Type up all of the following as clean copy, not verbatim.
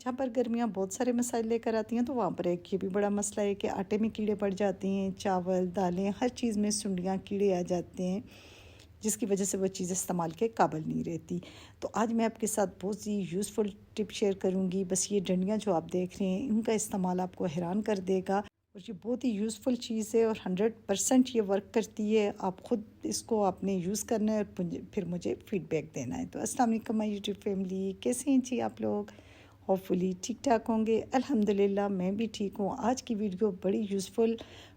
जहाँ पर गर्मियाँ बहुत सारे मसाइल लेकर आती हैं, तो वहाँ पर एक ये भी बड़ा मसला है कि आटे में कीड़े पड़ जाते हैं, चावल, दालें, हर चीज़ में सुंडियाँ, कीड़े आ जाते हैं, जिसकी वजह से वो चीज़ इस्तेमाल के काबिल नहीं रहती। तो आज मैं आपके साथ बहुत सी यूज़फुल टिप शेयर करूँगी। बस ये डंडियाँ जो आप देख रहे हैं, इनका इस्तेमाल आपको हैरान कर देगा और ये बहुत ही यूज़फुल चीज़ है और 100% ये वर्क करती है। आप ख़ुद इसको आपने यूज़ करना है और फिर मुझे फ़ीडबैक देना है। तो अस्सलाम वालेकुम माय यूट्यूब फैमिली, कैसे हैं जी आप लोग? होपफुली ठीक ठाक होंगे। अल्हम्दुलिल्लाह मैं भी ठीक हूँ। आज की वीडियो बड़ी यूज़फुल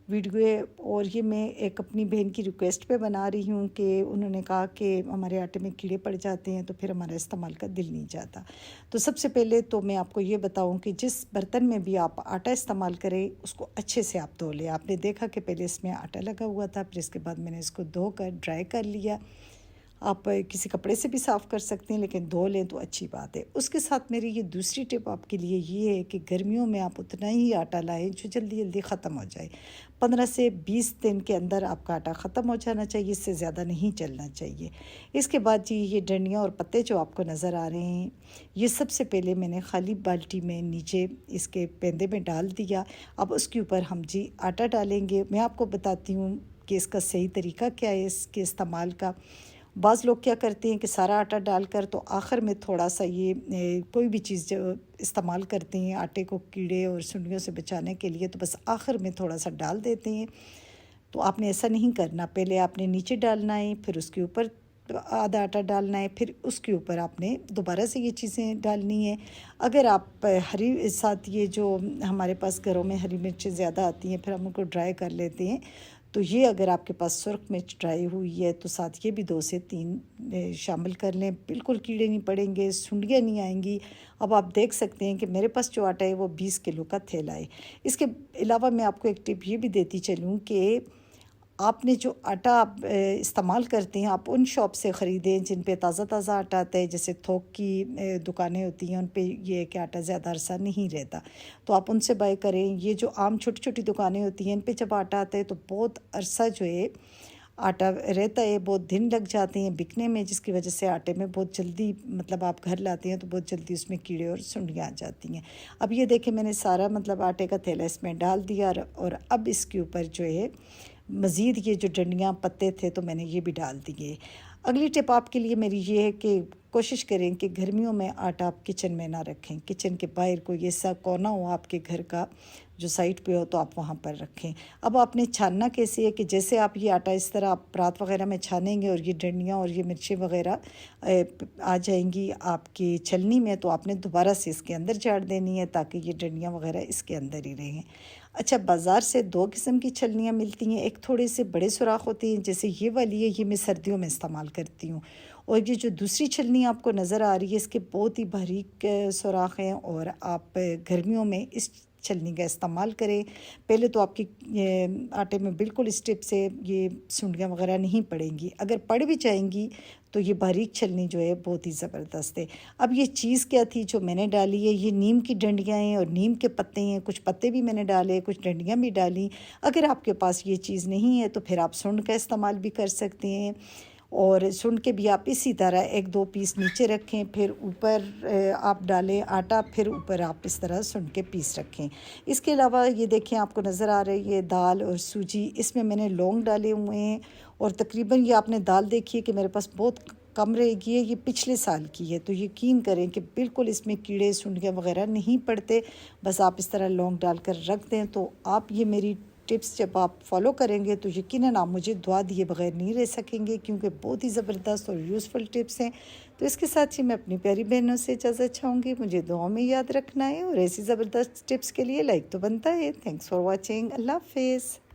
वीडियो है और ये मैं एक अपनी बहन की रिक्वेस्ट पे बना रही हूँ कि उन्होंने कहा कि हमारे आटे में कीड़े पड़ जाते हैं तो फिर हमारा इस्तेमाल का दिल नहीं चाहता। तो सबसे पहले तो मैं आपको ये बताऊँ कि जिस बर्तन में भी आप आटा इस्तेमाल करें उसको अच्छे से आप धो लें। आपने देखा कि पहले इसमें आटा लगा हुआ था, फिर इसके बाद मैंने इसको धोकर ड्राई कर लिया। आप किसी कपड़े से भी साफ़ कर सकते हैं, लेकिन धो लें तो अच्छी बात है। उसके साथ मेरी ये दूसरी टिप आपके लिए ये है कि गर्मियों में आप उतना ही आटा लाएं जो जल्दी जल्दी ख़त्म हो जाए। 15 से 20 दिन के अंदर आपका आटा ख़त्म हो जाना चाहिए, इससे ज़्यादा नहीं चलना चाहिए। इसके बाद जी ये डंडियाँ और पत्ते जो आपको नज़र आ रहे हैं, ये सबसे पहले मैंने खाली बाल्टी में नीचे इसके पेंदे में डाल दिया। अब उसके ऊपर हम जी आटा डालेंगे। मैं आपको बताती हूँ कि इसका सही तरीका क्या है इसके इस्तेमाल का। बाज़ लोग क्या करते हैं कि सारा आटा डालकर तो आखिर में थोड़ा सा ये कोई भी चीज़ जो इस्तेमाल करते हैं आटे को कीड़े और सुंडियों से बचाने के लिए, तो बस आखिर में थोड़ा सा डाल देते हैं। तो आपने ऐसा नहीं करना। पहले आपने नीचे डालना है, फिर उसके ऊपर आधा आटा डालना है, फिर उसके ऊपर आपने दोबारा से ये चीज़ें डालनी है। अगर आप हरी साथ ये जो हमारे पास घरों में हरी मिर्चें ज़्यादा आती हैं, फिर हम उनको ड्राई कर लेते हैं, तो ये अगर आपके पास सुर्ख मिर्च ड्राई हुई है तो साथ ये भी 2 से 3 शामिल कर लें। बिल्कुल कीड़े नहीं पड़ेंगे, सुंडियाँ नहीं आएंगी। अब आप देख सकते हैं कि मेरे पास जो आटा है वो 20 किलो का थैला है। इसके अलावा मैं आपको एक टिप ये भी देती चलूँ कि आपने जो आटा आप इस्तेमाल करते हैं, आप उन शॉप से ख़रीदें जिन पे ताज़ा ताज़ा आटा आता है। जैसे थोक की दुकानें होती हैं, उन पे ये है कि आटा ज़्यादा अरसा नहीं रहता, तो आप उनसे बाय करें। ये जो आम छोटी छोटी दुकानें होती हैं, इन पे जब आटा आता है तो बहुत अरसा जो है आटा रहता है, बहुत दिन लग जाते हैं बिकने में, जिसकी वजह से आटे में बहुत जल्दी मतलब आप घर लाते हैं तो बहुत जल्दी उसमें कीड़े और सुंडियाँ आ जाती हैं। अब ये देखें मैंने सारा मतलब आटे का थैला इसमें डाल दिया और अब इसके ऊपर जो है मज़ीद ये जो डंडियाँ पत्ते थे तो मैंने ये भी डाल दिए। अगली टिप आपके लिए मेरी ये है कि कोशिश करें कि गर्मियों में आटा आप किचन में ना रखें। किचन के बाहर कोई ऐसा कोना हो आपके घर का जो साइड पे हो तो आप वहाँ पर रखें। अब आपने छानना कैसे है कि जैसे आप ये आटा इस तरह आप परात वगैरह में छानेंगे और ये डंडियाँ और ये मिर्चें वगैरह आ जाएंगी आपकी छलनी में, तो आपने दोबारा से इसके अंदर झाड़ देनी है ताकि ये डंडियाँ वगैरह इसके अंदर ही रहें। अच्छा, बाज़ार से 2 किस्म की छलनियाँ मिलती हैं। एक थोड़े से बड़े सुराख होते हैं, जैसे ये वाली है, ये मैं सर्दियों में इस्तेमाल करती हूँ। और ये जो दूसरी छलनी आपको नज़र आ रही है, इसके बहुत ही बारीक सुराख हैं और आप गर्मियों में इस छलनी का इस्तेमाल करें। पहले तो आपके आटे में बिल्कुल इस टिप से ये सुंडियाँ वगैरह नहीं पड़ेंगी। अगर पड़ भी जाएंगी तो ये बारीक छलनी जो है बहुत ही ज़बरदस्त है। अब ये चीज़ क्या थी जो मैंने डाली है, ये नीम की डंडियाँ हैं और नीम के पत्ते हैं। कुछ पत्ते भी मैंने डाले, कुछ डंडियाँ भी डाली। अगर आपके पास ये चीज़ नहीं है तो फिर आप सुंड का इस्तेमाल भी कर सकते हैं। और सुन के भी आप इसी तरह 1-2 पीस नीचे रखें, फिर ऊपर आप डालें आटा, फिर ऊपर आप इस तरह सुन के पीस रखें। इसके अलावा ये देखें आपको नज़र आ रही है दाल और सूजी, इसमें मैंने लौंग डाले हुए हैं और तकरीबन ये आपने दाल देखी है कि मेरे पास बहुत कम रहेगी है, ये पिछले साल की है। तो यकीन करें कि बिल्कुल इसमें कीड़े सुंडियाँ वगैरह नहीं पड़ते। बस आप इस तरह लौंग डालकर रख दें तो आप ये मेरी टिप्स जब आप फॉलो करेंगे तो यकीनन आप मुझे दुआ दिए बगैर नहीं रह सकेंगे, क्योंकि बहुत ही ज़बरदस्त और यूज़फुल टिप्स हैं। तो इसके साथ ही मैं अपनी प्यारी बहनों से इजाज़त चाहूँगी। मुझे दुआ में याद रखना है और ऐसी ज़बरदस्त टिप्स के लिए लाइक तो बनता है। Thanks for watching. अल्लाह हाफ़िज़।